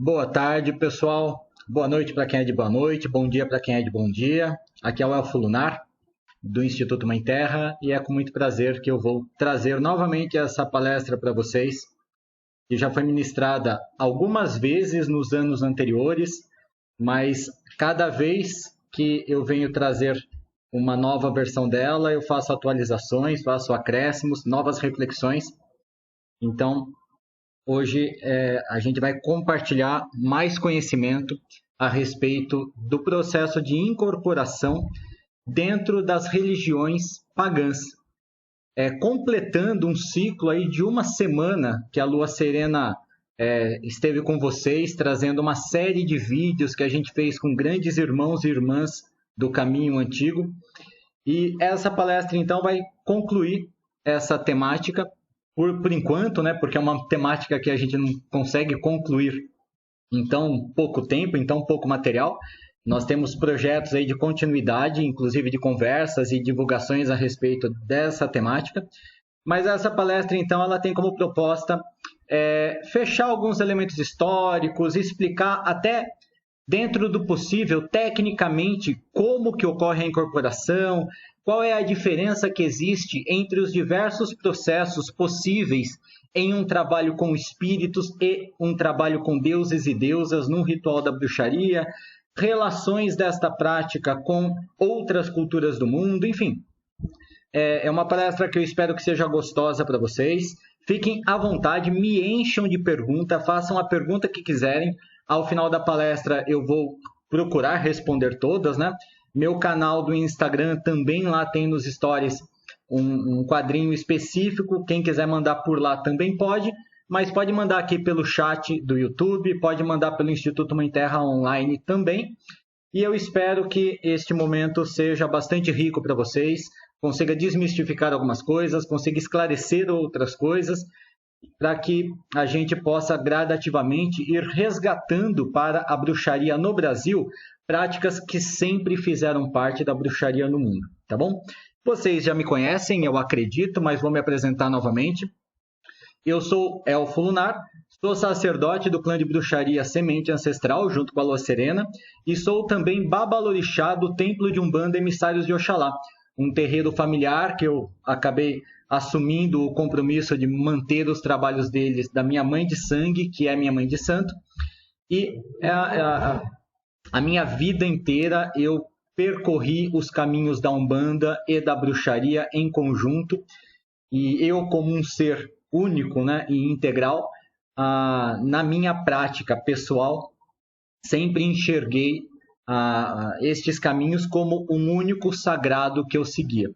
Boa tarde, pessoal. Boa noite para quem é de boa noite, bom dia para quem é de bom dia. Aqui é o Elfo Lunar, do Instituto Mãe Terra, e é com muito prazer que eu vou trazer novamente essa palestra para vocês, que já foi ministrada algumas vezes nos anos anteriores, mas cada vez que eu venho trazer uma nova versão dela, eu faço atualizações, faço acréscimos, novas reflexões. Então, hoje a gente vai compartilhar mais conhecimento a respeito do processo de incorporação dentro das religiões pagãs, completando um ciclo aí de uma semana que a Lua Serena esteve com vocês, trazendo uma série de vídeos que a gente fez com grandes irmãos e irmãs do caminho antigo. E essa palestra, então, vai concluir essa temática, por enquanto, né? Porque é uma temática que a gente não consegue concluir em tão pouco tempo, em tão pouco material. Nós temos projetos aí de continuidade, inclusive de conversas e divulgações a respeito dessa temática. Mas essa palestra, então, ela tem como proposta fechar alguns elementos históricos, explicar até dentro do possível, tecnicamente, como que ocorre a incorporação, qual é a diferença que existe entre os diversos processos possíveis em um trabalho com espíritos e um trabalho com deuses e deusas num ritual da bruxaria, relações desta prática com outras culturas do mundo, enfim. É uma palestra que eu espero que seja gostosa para vocês. Fiquem à vontade, me encham de pergunta, façam a pergunta que quiserem. Ao final da palestra eu vou procurar responder todas, né? Meu canal do Instagram também lá tem nos stories um quadrinho específico. Quem quiser mandar por lá também pode, mas pode mandar aqui pelo chat do YouTube, pode mandar pelo Instituto Mãe Terra online também. E eu espero que este momento seja bastante rico para vocês, consiga desmistificar algumas coisas, consiga esclarecer outras coisas, para que a gente possa gradativamente ir resgatando para a bruxaria no Brasil práticas que sempre fizeram parte da bruxaria no mundo, tá bom? Vocês já me conhecem, eu acredito, mas vou me apresentar novamente. Eu sou Elfo Lunar, sou sacerdote do clã de bruxaria Semente Ancestral, junto com a Lua Serena, e sou também babalorixá do Templo de Umbanda Emissários de Oxalá, um terreiro familiar que eu acabei assumindo o compromisso de manter os trabalhos deles, da minha mãe de sangue, que é minha mãe de santo, e a minha vida inteira eu percorri os caminhos da Umbanda e da bruxaria em conjunto, e eu, como um ser único, né, e integral, na minha prática pessoal, sempre enxerguei estes caminhos como um único sagrado que eu seguia.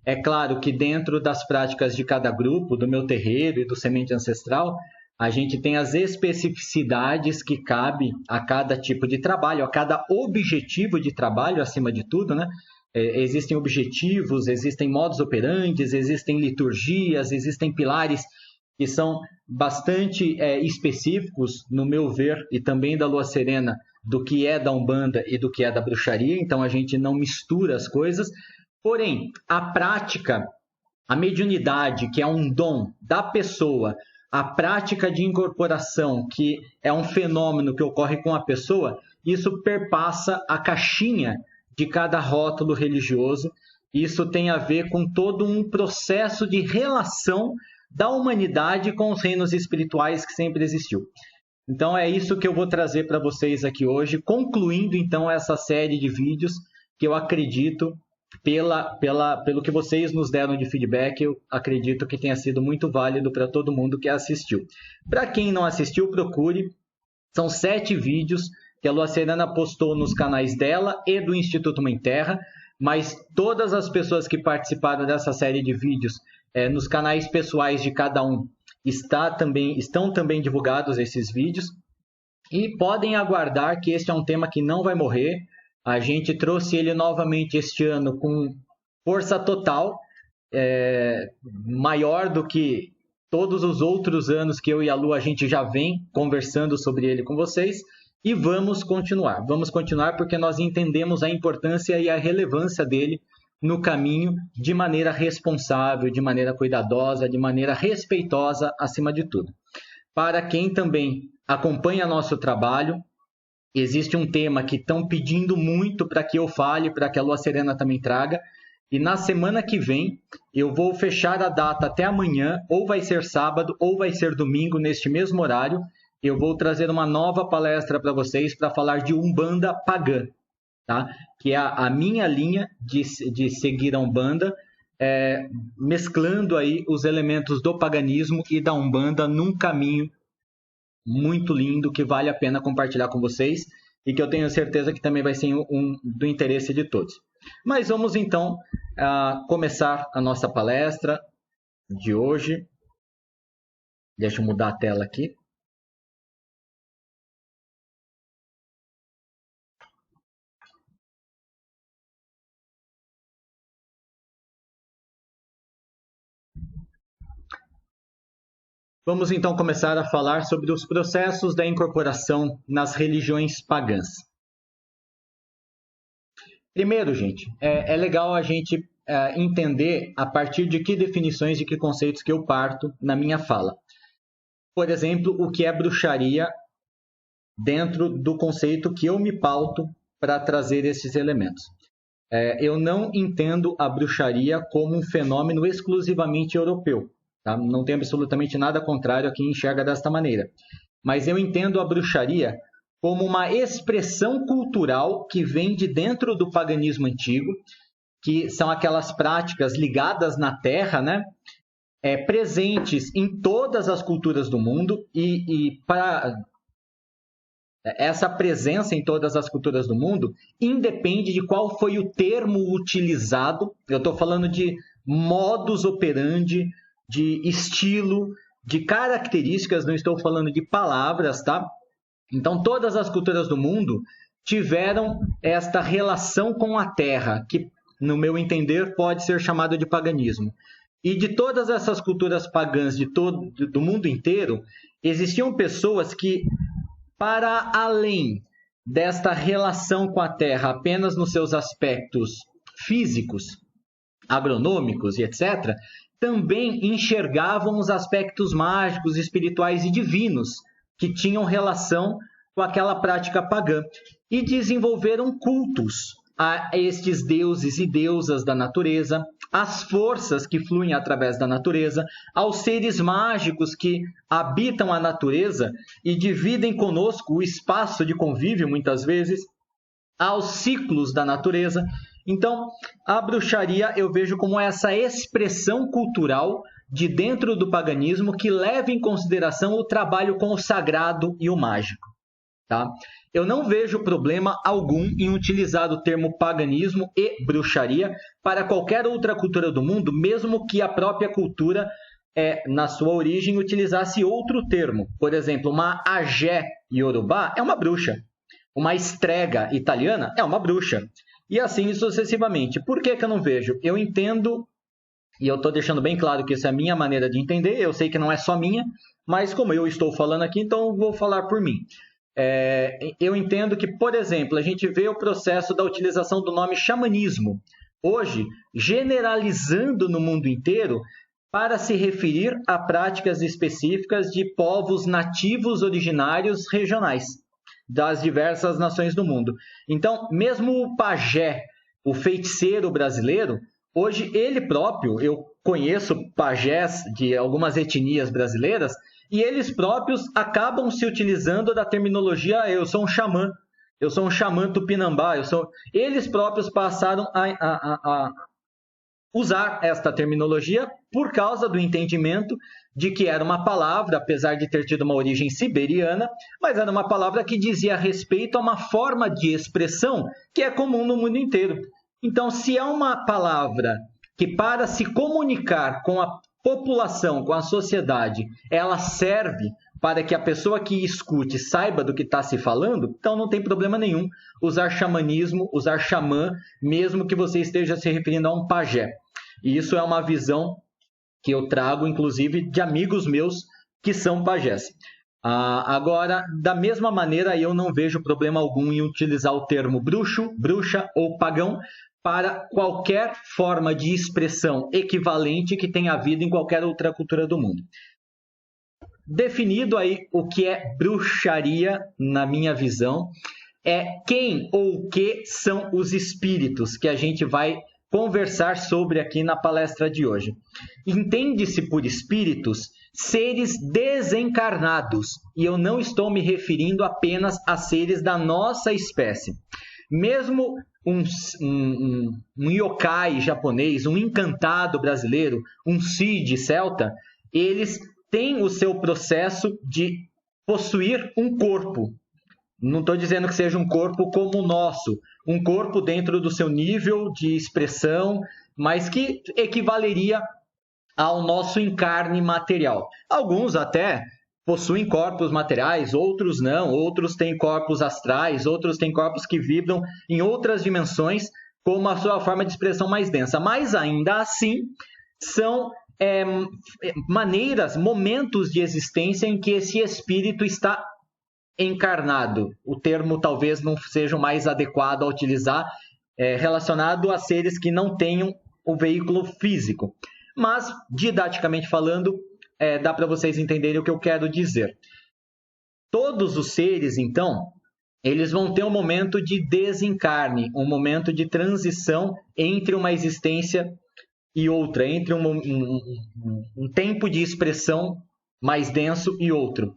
É claro que dentro das práticas de cada grupo, do meu terreiro e do Semente Ancestral, a gente tem as especificidades que cabe a cada tipo de trabalho, a cada objetivo de trabalho, acima de tudo, né? Existem objetivos, existem modus operandi, existem liturgias, existem pilares que são bastante específicos, no meu ver, e também da Lua Serena, do que é da Umbanda e do que é da bruxaria, então a gente não mistura as coisas. Porém, a prática, a mediunidade, que é um dom da pessoa, a prática de incorporação, que é um fenômeno que ocorre com a pessoa, isso perpassa a caixinha de cada rótulo religioso. Isso tem a ver com todo um processo de relação da humanidade com os reinos espirituais que sempre existiu. Então é isso que eu vou trazer para vocês aqui hoje, concluindo então essa série de vídeos que eu acredito, pelo que vocês nos deram de feedback, eu acredito que tenha sido muito válido para todo mundo que assistiu. Para quem não assistiu, procure. São 7 vídeos que a Lua Serena postou nos canais dela e do Instituto Mãe Terra, mas todas as pessoas que participaram dessa série de vídeos nos canais pessoais de cada um estão também divulgados esses vídeos, e podem aguardar que este é um tema que não vai morrer. A gente trouxe ele novamente este ano com força total, maior do que todos os outros anos que eu e a Lu a gente já vem conversando sobre ele com vocês, e vamos continuar. Vamos continuar porque nós entendemos a importância e a relevância dele no caminho de maneira responsável, de maneira cuidadosa, de maneira respeitosa, acima de tudo. Para quem também acompanha nosso trabalho. Existe um tema que estão pedindo muito para que eu fale, para que a Lua Serena também traga. E na semana que vem, eu vou fechar a data até amanhã, ou vai ser sábado, ou vai ser domingo, neste mesmo horário. Eu vou trazer uma nova palestra para vocês para falar de Umbanda Pagã, tá? Que é a minha linha de seguir a Umbanda, mesclando aí os elementos do paganismo e da Umbanda num caminho muito lindo que vale a pena compartilhar com vocês e que eu tenho certeza que também vai ser do interesse de todos. Mas vamos então começar a nossa palestra de hoje. Deixa eu mudar a tela aqui. Vamos então começar a falar sobre os processos da incorporação nas religiões pagãs. Primeiro, gente, é legal a gente entender a partir de que definições, de que conceitos que eu parto na minha fala. Por exemplo, o que é bruxaria dentro do conceito que eu me pauto para trazer esses elementos. Eu não entendo a bruxaria como um fenômeno exclusivamente europeu. Tá? Não tem absolutamente nada contrário a quem enxerga desta maneira. Mas eu entendo a bruxaria como uma expressão cultural que vem de dentro do paganismo antigo, que são aquelas práticas ligadas na terra, né? Presentes em todas as culturas do mundo, e para essa presença em todas as culturas do mundo independe de qual foi o termo utilizado. Eu estou falando de modus operandi, de estilo, de características, não estou falando de palavras, tá? Então, todas as culturas do mundo tiveram esta relação com a terra, que, no meu entender, pode ser chamado de paganismo. E de todas essas culturas pagãs do mundo inteiro, existiam pessoas que, para além desta relação com a terra apenas nos seus aspectos físicos, agronômicos e etc., também enxergavam os aspectos mágicos, espirituais e divinos que tinham relação com aquela prática pagã e desenvolveram cultos a estes deuses e deusas da natureza, às forças que fluem através da natureza, aos seres mágicos que habitam a natureza e dividem conosco o espaço de convívio, muitas vezes, aos ciclos da natureza. Então, a bruxaria eu vejo como essa expressão cultural de dentro do paganismo que leva em consideração o trabalho com o sagrado e o mágico. Tá? Eu não vejo problema algum em utilizar o termo paganismo e bruxaria para qualquer outra cultura do mundo, mesmo que a própria cultura, na sua origem, utilizasse outro termo. Por exemplo, uma agé iorubá é uma bruxa. Uma estrega italiana é uma bruxa. E assim sucessivamente. Por que eu não vejo? Eu entendo, e eu estou deixando bem claro que essa é a minha maneira de entender, eu sei que não é só minha, mas como eu estou falando aqui, então eu vou falar por mim. Eu entendo que, por exemplo, a gente vê o processo da utilização do nome xamanismo, hoje generalizando no mundo inteiro para se referir a práticas específicas de povos nativos originários regionais das diversas nações do mundo. Então, mesmo o pajé, o feiticeiro brasileiro, hoje ele próprio, eu conheço pajés de algumas etnias brasileiras, e eles próprios acabam se utilizando da terminologia eu sou um xamã tupinambá, eles próprios passaram a usar esta terminologia por causa do entendimento de que era uma palavra, apesar de ter tido uma origem siberiana, mas era uma palavra que dizia respeito a uma forma de expressão que é comum no mundo inteiro. Então, se é uma palavra que, para se comunicar com a população, com a sociedade, ela serve para que a pessoa que escute saiba do que está se falando, então não tem problema nenhum usar xamanismo, usar xamã, mesmo que você esteja se referindo a um pajé. E isso é uma visão que eu trago, inclusive, de amigos meus que são pajés. Agora, da mesma maneira, eu não vejo problema algum em utilizar o termo bruxo, bruxa ou pagão para qualquer forma de expressão equivalente que tenha havido em qualquer outra cultura do mundo. definido aí o que é bruxaria, na minha visão, é quem ou o que são os espíritos que a gente vai conversar sobre aqui na palestra de hoje. Entende-se por espíritos seres desencarnados, e eu não estou me referindo apenas a seres da nossa espécie. Mesmo um yokai japonês, um encantado brasileiro, um Cid celta, eles têm o seu processo de possuir um corpo. Não estou dizendo que seja um corpo como o nosso, um corpo dentro do seu nível de expressão, mas que equivaleria ao nosso encarne material. Alguns até possuem corpos materiais, outros não, outros têm corpos astrais, outros têm corpos que vibram em outras dimensões, como a sua forma de expressão mais densa. Mas ainda assim, são maneiras, momentos de existência em que esse espírito está encarnado. O termo talvez não seja o mais adequado a utilizar, relacionado a seres que não tenham o veículo físico. Mas, didaticamente falando, dá para vocês entenderem o que eu quero dizer. Todos os seres, então, eles vão ter um momento de desencarne, um momento de transição entre uma existência e outra, entre um tempo de expressão mais denso e outro.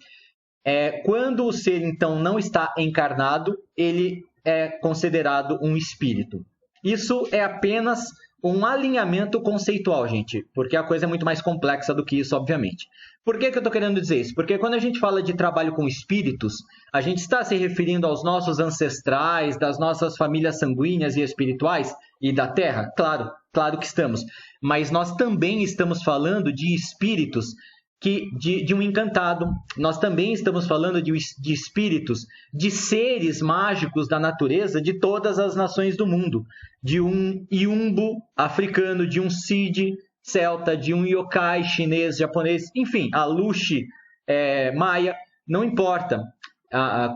Quando o ser, então, não está encarnado, ele é considerado um espírito. Isso é apenas um alinhamento conceitual, gente, porque a coisa é muito mais complexa do que isso, obviamente. Por que eu estou querendo dizer isso? Porque quando a gente fala de trabalho com espíritos, a gente está se referindo aos nossos ancestrais, das nossas famílias sanguíneas e espirituais e da Terra? Claro, claro que estamos. Mas nós também estamos falando de espíritos de um encantado. Nós também estamos falando de espíritos, de seres mágicos da natureza de todas as nações do mundo. De um Iumbo africano, de um Cid celta, de um yokai chinês, japonês, enfim, a Luxi maia, não importa.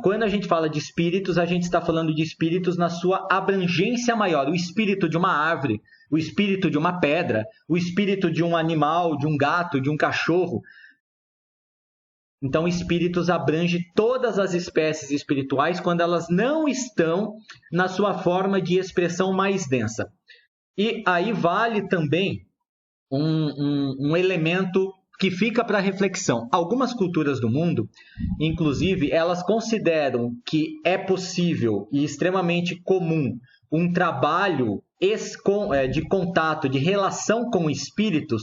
Quando a gente fala de espíritos, a gente está falando de espíritos na sua abrangência maior. O espírito de uma árvore, o espírito de uma pedra, o espírito de um animal, de um gato, de um cachorro. Então, espíritos abrange todas as espécies espirituais quando elas não estão na sua forma de expressão mais densa. E aí vale também um elemento que fica para reflexão. Algumas culturas do mundo, inclusive, elas consideram que é possível e extremamente comum um trabalho de contato, de relação com espíritos,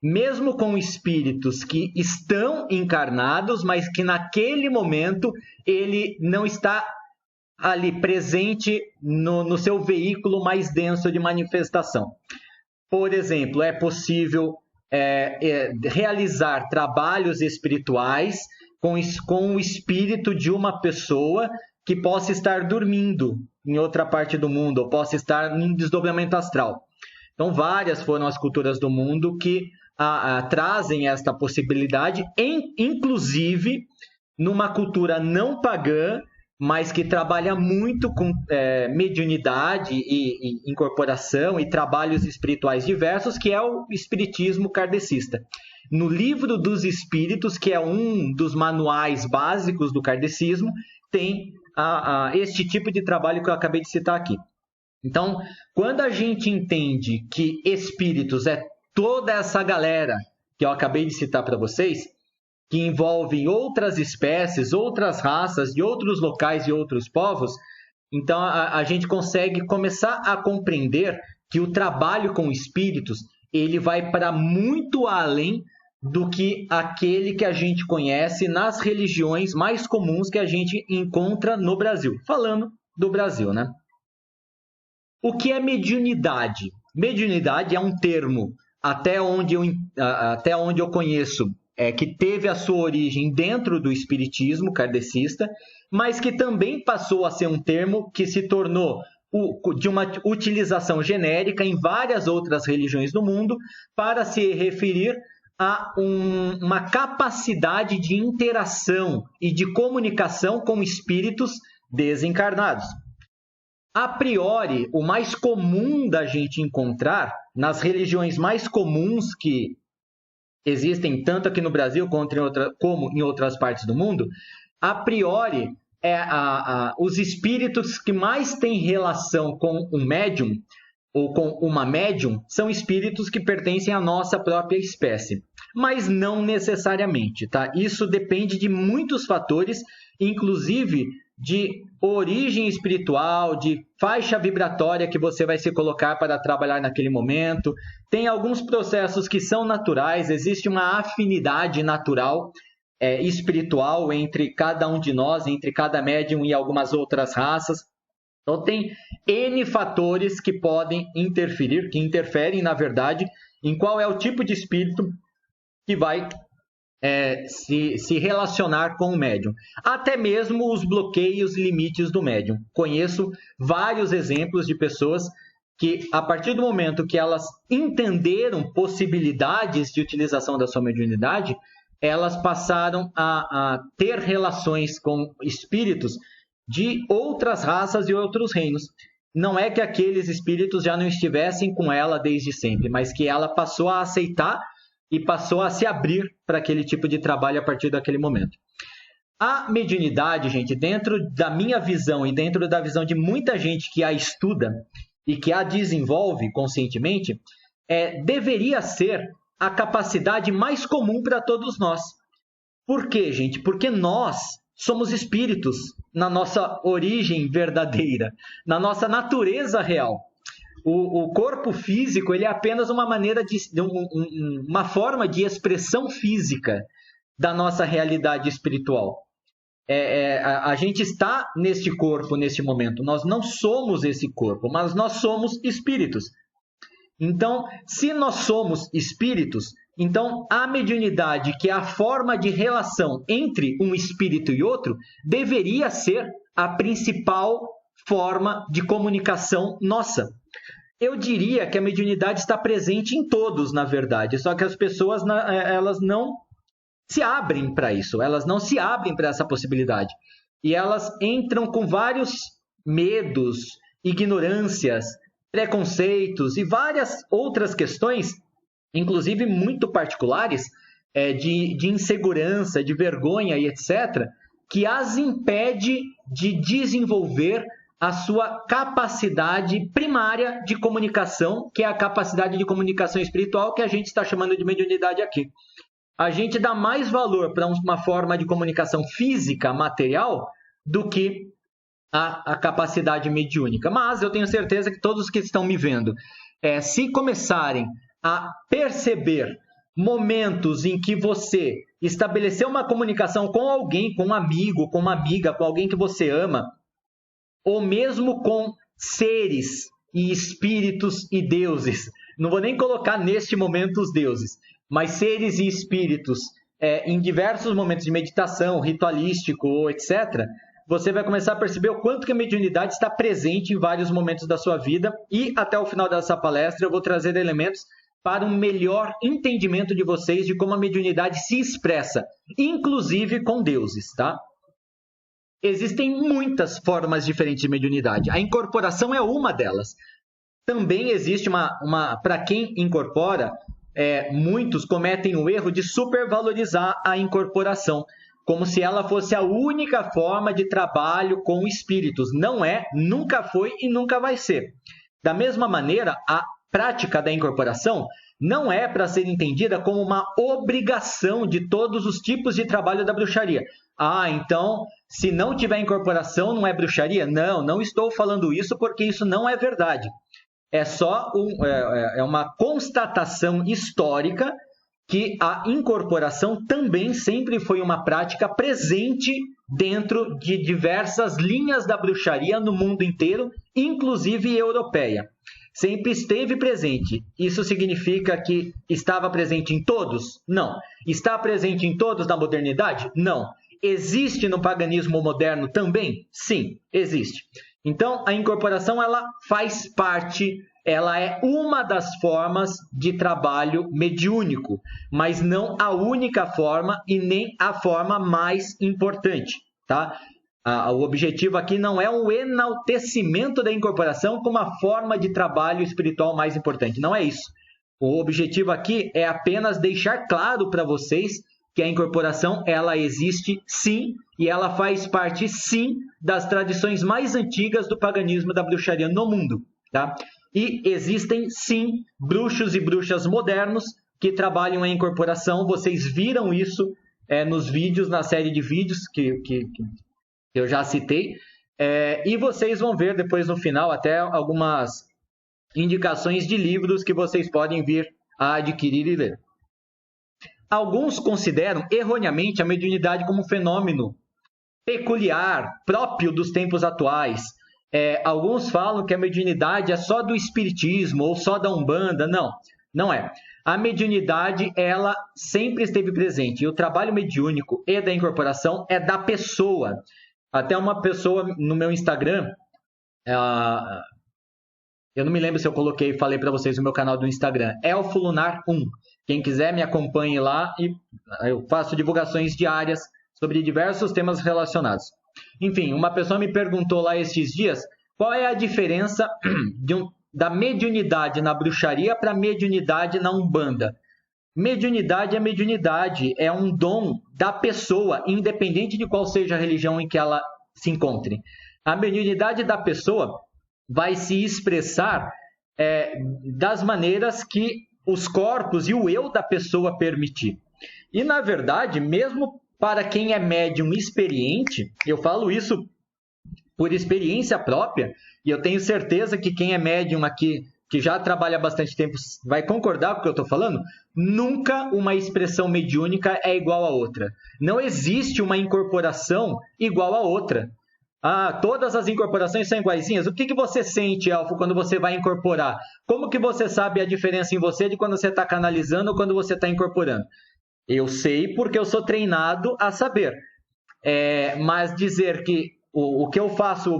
mesmo com espíritos que estão encarnados, mas que naquele momento ele não está ali presente no seu veículo mais denso de manifestação. Por exemplo, é possível realizar trabalhos espirituais com o espírito de uma pessoa que possa estar dormindo em outra parte do mundo, ou possa estar em desdobramento astral. Então, várias foram as culturas do mundo que trazem esta possibilidade, inclusive numa cultura não pagã, mas que trabalha muito com mediunidade e incorporação e trabalhos espirituais diversos, que é o espiritismo kardecista. No Livro dos Espíritos, que é um dos manuais básicos do kardecismo, tem este tipo de trabalho que eu acabei de citar aqui. Então, quando a gente entende que espíritos é toda essa galera que eu acabei de citar para vocês, que envolvem outras espécies, outras raças, de outros locais e outros povos, então a gente consegue começar a compreender que o trabalho com espíritos ele vai para muito além do que aquele que a gente conhece nas religiões mais comuns que a gente encontra no Brasil. Falando do Brasil, né? O que é mediunidade? Mediunidade é um termo, até onde eu conheço, que teve a sua origem dentro do espiritismo kardecista, mas que também passou a ser um termo que se tornou de uma utilização genérica em várias outras religiões do mundo para se referir a uma capacidade de interação e de comunicação com espíritos desencarnados. A priori, o mais comum da gente encontrar nas religiões mais comuns que existem tanto aqui no Brasil como em outras partes do mundo, a priori, os espíritos que mais têm relação com um médium ou com uma médium são espíritos que pertencem à nossa própria espécie, mas não necessariamente, tá? Isso depende de muitos fatores, inclusive de origem espiritual, de faixa vibratória que você vai se colocar para trabalhar naquele momento. Tem alguns processos que são naturais, existe uma afinidade natural espiritual entre cada um de nós, entre cada médium e algumas outras raças. Então, tem N fatores que podem interferir, que interferem, na verdade, em qual é o tipo de espírito que vai se relacionar com o médium. Até mesmo os bloqueios limites do médium. Conheço vários exemplos de pessoas que, a partir do momento que elas entenderam possibilidades de utilização da sua mediunidade, elas passaram a ter relações com espíritos de outras raças e outros reinos. Não é que aqueles espíritos já não estivessem com ela desde sempre, mas que ela passou a aceitar e passou a se abrir para aquele tipo de trabalho a partir daquele momento. A mediunidade, gente, dentro da minha visão e dentro da visão de muita gente que a estuda e que a desenvolve conscientemente, deveria ser a capacidade mais comum para todos nós. Por quê, gente? Porque nós somos espíritos na nossa origem verdadeira, na nossa natureza real. O corpo físico ele é apenas uma maneira uma forma de expressão física da nossa realidade espiritual. A gente está neste corpo neste momento. Nós não somos esse corpo, mas nós somos espíritos. Então, se nós somos espíritos, então a mediunidade, que é a forma de relação entre um espírito e outro, deveria ser a principal forma de comunicação nossa. Eu diria que a mediunidade está presente em todos, na verdade, só que as pessoas elas não se abrem para isso, elas não se abrem para essa possibilidade. E elas entram com vários medos, ignorâncias, preconceitos e várias outras questões, inclusive muito particulares, de insegurança, de vergonha e etc., que as impede de desenvolver a sua capacidade primária de comunicação, que é a capacidade de comunicação espiritual que a gente está chamando de mediunidade aqui. A gente dá mais valor para uma forma de comunicação física, material, do que a capacidade mediúnica. Mas eu tenho certeza que todos que estão me vendo, se começarem a perceber momentos em que você estabeleceu uma comunicação com alguém, com um amigo, com uma amiga, com alguém que você ama, ou mesmo com seres e espíritos e deuses. Não vou nem colocar neste momento os deuses, mas seres e espíritos em diversos momentos de meditação, ritualístico, etc., você vai começar a perceber o quanto que a mediunidade está presente em vários momentos da sua vida e até o final dessa palestra eu vou trazer elementos para um melhor entendimento de vocês de como a mediunidade se expressa, inclusive com deuses, tá? Existem muitas formas diferentes de mediunidade. A incorporação é uma delas. Também existe para quem incorpora, muitos cometem o erro de supervalorizar a incorporação, como se ela fosse a única forma de trabalho com espíritos. Não é, nunca foi e nunca vai ser. Da mesma maneira, a prática da incorporação não é para ser entendida como uma obrigação de todos os tipos de trabalho da bruxaria. Então, se não tiver incorporação, não é bruxaria? Não, não estou falando isso porque isso não é verdade. É só uma constatação histórica que a incorporação também sempre foi uma prática presente dentro de diversas linhas da bruxaria no mundo inteiro, inclusive europeia. Sempre esteve presente. Isso significa que estava presente em todos? Não. Está presente em todos na modernidade? Não. Existe no paganismo moderno também? Sim, existe. Então, a incorporação ela faz parte, ela é uma das formas de trabalho mediúnico, mas não a única forma e nem a forma mais importante, tá? O objetivo aqui não é o enaltecimento da incorporação como a forma de trabalho espiritual mais importante, não é isso. O objetivo aqui é apenas deixar claro para vocês que a incorporação, ela existe sim, e ela faz parte sim das tradições mais antigas do paganismo e da bruxaria no mundo, tá? E existem sim bruxos e bruxas modernos que trabalham a incorporação. Vocês viram isso nos vídeos, na série de vídeos que eu já citei, e vocês vão ver depois no final até algumas indicações de livros que vocês podem vir a adquirir e ler. Alguns consideram erroneamente a mediunidade como um fenômeno peculiar, próprio dos tempos atuais. Alguns falam que a mediunidade é só do espiritismo ou só da Umbanda. Não, não é. A mediunidade, ela sempre esteve presente. E o trabalho mediúnico e da incorporação é da pessoa. Até uma pessoa no meu Instagram, eu não me lembro se eu falei para vocês no meu canal do Instagram, Elfo Lunar 1. Quem quiser me acompanhe lá e eu faço divulgações diárias sobre diversos temas relacionados. Enfim, uma pessoa me perguntou lá estes dias qual é a diferença da mediunidade na bruxaria para mediunidade na Umbanda. Mediunidade é mediunidade, é um dom da pessoa, independente de qual seja a religião em que ela se encontre. A mediunidade da pessoa vai se expressar das maneiras que os corpos e o eu da pessoa permitir. E, na verdade, mesmo para quem é médium experiente, eu falo isso por experiência própria, e eu tenho certeza que quem é médium aqui, que já trabalha há bastante tempo, vai concordar com o que eu estou falando, nunca uma expressão mediúnica é igual a outra. Não existe uma incorporação igual a outra. Todas as incorporações são iguaizinhas. O que você sente, Elfo, quando você vai incorporar? Como que você sabe a diferença em você de quando você está canalizando ou quando você está incorporando? Eu sei porque eu sou treinado a saber. Mas dizer que o que eu faço,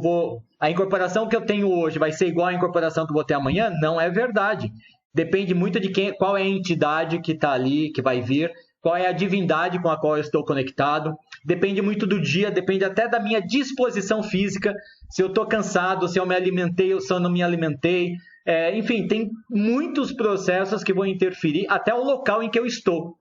a incorporação que eu tenho hoje vai ser igual à incorporação que eu vou ter amanhã, não é verdade. Depende muito de qual é a entidade que está ali, que vai vir, qual é a divindade com a qual eu estou conectado. Depende muito do dia, depende até da minha disposição física, se eu estou cansado, se eu me alimentei ou se eu não me alimentei. Enfim, tem muitos processos que vão interferir, até o local em que eu estou.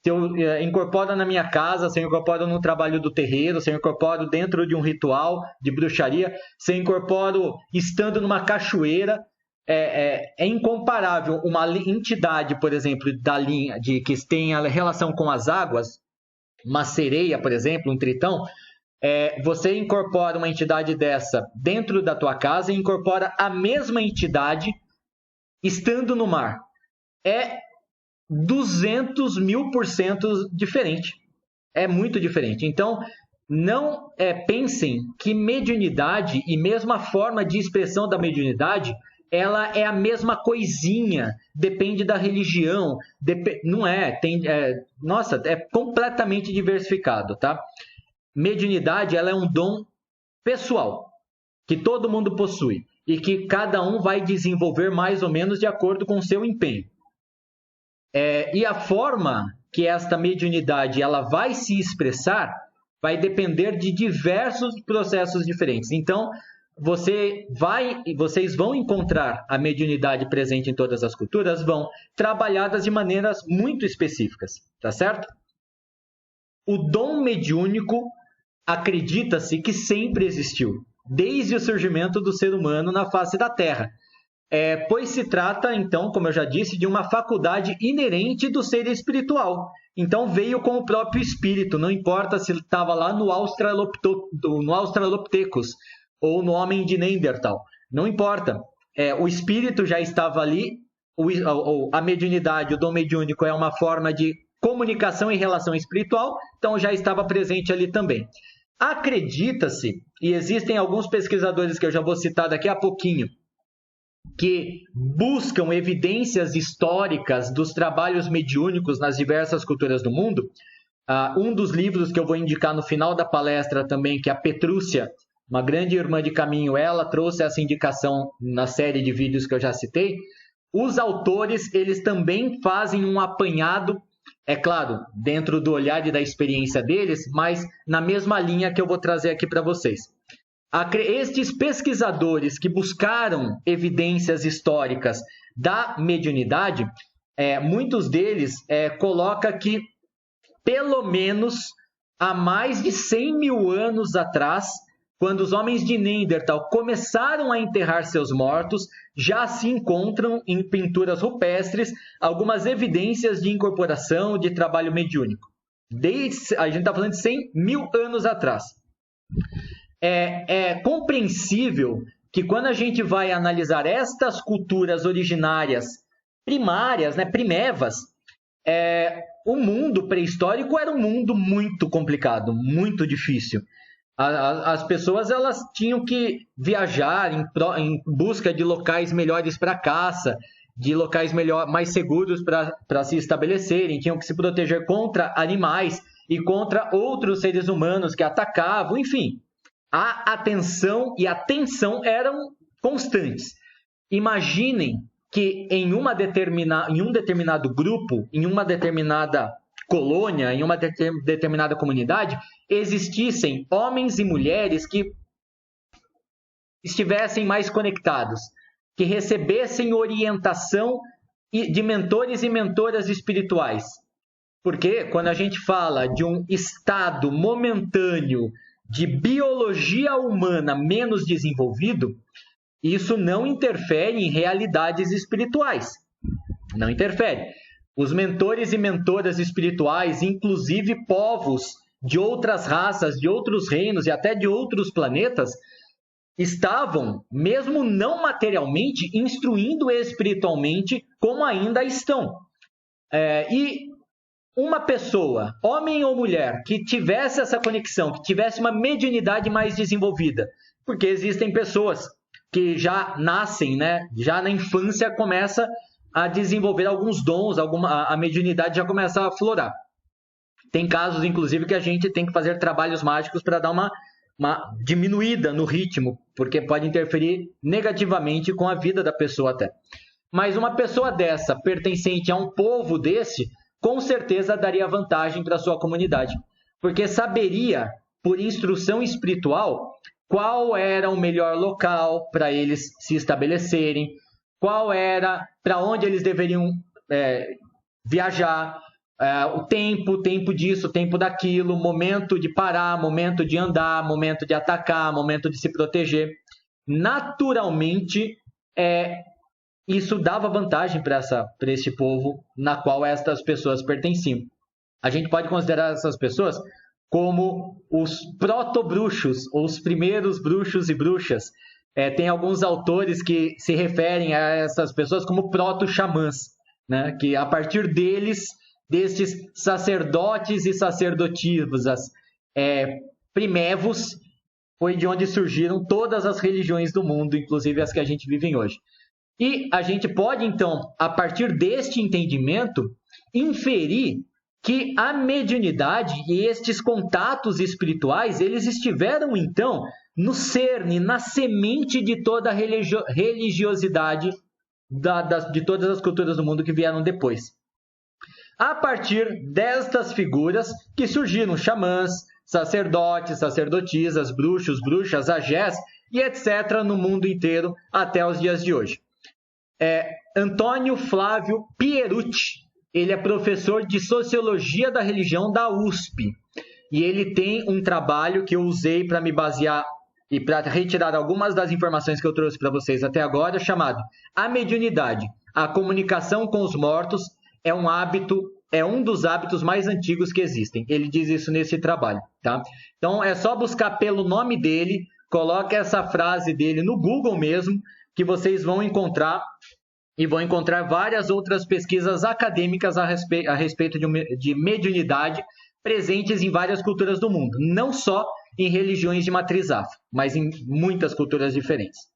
Se eu incorporo na minha casa, se eu incorporo no trabalho do terreiro, se eu incorporo dentro de um ritual de bruxaria, se eu incorporo estando numa cachoeira, é incomparável uma entidade, por exemplo, da linha que tem a relação com as águas, uma sereia, por exemplo, um tritão, você incorpora uma entidade dessa dentro da tua casa e incorpora a mesma entidade estando no mar. É 200.000% diferente. É muito diferente. Então, não pensem que mediunidade e mesmo a forma de expressão da mediunidade, ela é a mesma coisinha, depende da religião, não é, é completamente diversificado, tá? Mediunidade, ela é um dom pessoal, que todo mundo possui, e que cada um vai desenvolver mais ou menos de acordo com o seu empenho. E a forma que esta mediunidade ela vai se expressar vai depender de diversos processos diferentes. Então, vocês vão encontrar a mediunidade presente em todas as culturas, vão trabalhadas de maneiras muito específicas, tá certo? O dom mediúnico acredita-se que sempre existiu, desde o surgimento do ser humano na face da Terra. Pois se trata, então, como eu já disse, de uma faculdade inerente do ser espiritual. Então veio com o próprio espírito, não importa se estava lá no Australopithecus ou no homem de Neandertal, não importa. O espírito já estava ali, a mediunidade, o dom mediúnico é uma forma de comunicação e relação espiritual, então já estava presente ali também. Acredita-se, e existem alguns pesquisadores que eu já vou citar daqui a pouquinho, que buscam evidências históricas dos trabalhos mediúnicos nas diversas culturas do mundo. Um dos livros que eu vou indicar no final da palestra também, que é a Petrúcia, uma grande irmã de caminho, ela trouxe essa indicação na série de vídeos que eu já citei. Os autores, eles também fazem um apanhado, é claro, dentro do olhar e da experiência deles, mas na mesma linha que eu vou trazer aqui para vocês. Estes pesquisadores que buscaram evidências históricas da mediunidade, muitos deles colocam que, pelo menos, há mais de 100 mil anos atrás, quando os homens de Neandertal começaram a enterrar seus mortos, já se encontram em pinturas rupestres algumas evidências de incorporação, de trabalho mediúnico. A gente está falando de 100 mil anos atrás. É compreensível que quando a gente vai analisar estas culturas originárias primárias, né, primevas, o mundo pré-histórico era um mundo muito complicado, muito difícil. As pessoas elas tinham que viajar em busca de locais melhores para caça, de locais mais seguros para se estabelecerem, tinham que se proteger contra animais e contra outros seres humanos que atacavam, enfim. A atenção e a tensão eram constantes. Imaginem que em um determinado grupo, em uma determinada colônia, em uma determinada comunidade, existissem homens e mulheres que estivessem mais conectados, que recebessem orientação de mentores e mentoras espirituais. Porque quando a gente fala de um estado momentâneo de biologia humana menos desenvolvido, isso não interfere em realidades espirituais. Não interfere. Os mentores e mentoras espirituais, inclusive povos de outras raças, de outros reinos e até de outros planetas, estavam, mesmo não materialmente, instruindo espiritualmente, como ainda estão. E uma pessoa, homem ou mulher, que tivesse essa conexão, que tivesse uma mediunidade mais desenvolvida, porque existem pessoas que já nascem, né, já na infância começa a desenvolver alguns dons, a mediunidade já começa a aflorar. Tem casos, inclusive, que a gente tem que fazer trabalhos mágicos para dar uma diminuída no ritmo, porque pode interferir negativamente com a vida da pessoa até. Mas uma pessoa dessa, pertencente a um povo desse, com certeza daria vantagem para a sua comunidade, porque saberia, por instrução espiritual, qual era o melhor local para eles se estabelecerem, qual era, para onde eles deveriam viajar, o tempo disso, o tempo daquilo, momento de parar, momento de andar, momento de atacar, momento de se proteger. Naturalmente, isso dava vantagem para esse povo na qual estas pessoas pertenciam. A gente pode considerar essas pessoas como os proto-bruxos, ou os primeiros bruxos e bruxas. Tem alguns autores que se referem a essas pessoas como proto-xamãs, né? Que a partir desses sacerdotes e sacerdotisas primevos, foi de onde surgiram todas as religiões do mundo, inclusive as que a gente vive hoje. E a gente pode, então, a partir deste entendimento, inferir que a mediunidade e estes contatos espirituais, eles estiveram, então, no cerne, na semente de toda a religiosidade de todas as culturas do mundo que vieram depois. A partir destas figuras que surgiram xamãs, sacerdotes, sacerdotisas, bruxos, bruxas, agés e etc. no mundo inteiro até os dias de hoje. Antônio Flávio Pierucci, ele é professor de Sociologia da Religião da USP. E ele tem um trabalho que eu usei para me basear e para retirar algumas das informações que eu trouxe para vocês até agora, chamado A Mediunidade, a comunicação com os mortos é um dos hábitos mais antigos que existem. Ele diz isso nesse trabalho, tá? Então, é só buscar pelo nome dele, coloca essa frase dele no Google mesmo, que vocês vão encontrar e vão encontrar várias outras pesquisas acadêmicas a respeito de mediunidade presentes em várias culturas do mundo, não só em religiões de matriz afro, mas em muitas culturas diferentes.